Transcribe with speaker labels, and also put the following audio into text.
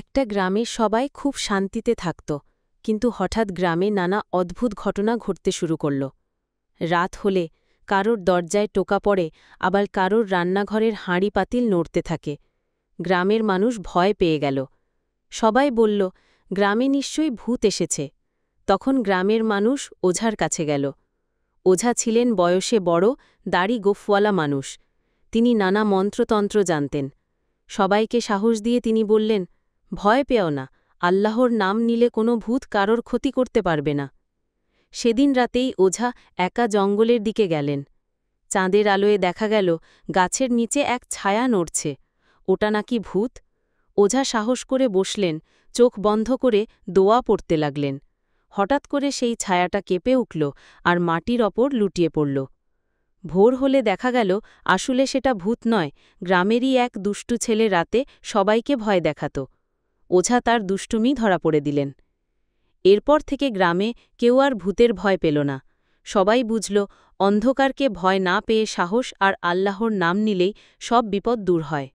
Speaker 1: একটা গ্রামে সবাই খুব শান্তিতে থাকত, কিন্তু হঠাৎ গ্রামে নানা অদ্ভুত ঘটনা ঘটতে শুরু করল। রাত হলে কারোর দরজায় টোকা পড়ে, আবার কারোর রান্নাঘরের হাঁড়ি পাতিল নড়তে থাকে। গ্রামের মানুষ ভয় পেয়ে গেল। সবাই বলল, গ্রামে নিশ্চয়ই ভূত এসেছে। তখন গ্রামের মানুষ ওঝার কাছে গেল। ওঝা ছিলেন বয়সে বড়, দাড়ি গোফওয়ালা মানুষ। তিনি নানা মন্ত্রতন্ত্র জানতেন। সবাইকে সাহস দিয়ে তিনি বললেন, ভয় পেও না, আল্লাহর নাম নিলে কোনো ভূত কারোর ক্ষতি করতে পারবে না। সেদিন রাতেই ওঝা একা জঙ্গলের দিকে গেলেন। চাঁদের আলোয় দেখা গেল গাছের নিচে এক ছায়া নড়ছে। ওটা নাকি ভূত। ওঝা সাহস করে বসলেন, চোখ বন্ধ করে দোয়া পড়তে লাগলেন। হঠাৎ করে সেই ছায়াটা কেঁপে উঠল আর মাটির ওপর লুটিয়ে পড়ল। ভোর হলে দেখা গেল আসলে সেটা ভূত নয়, গ্রামেরই এক দুষ্টু ছেলে রাতে সবাইকে ভয় দেখাত। ওঝা তার দুষ্টুমি ধরা পড়ে দিলেন। এরপর থেকে গ্রামে কেউ আর ভূতের ভয় পেল না। সবাই বুঝল, অন্ধকারকে ভয় না পেয়ে সাহস আর আল্লাহর নাম নিলেই সব বিপদ দূর হয়।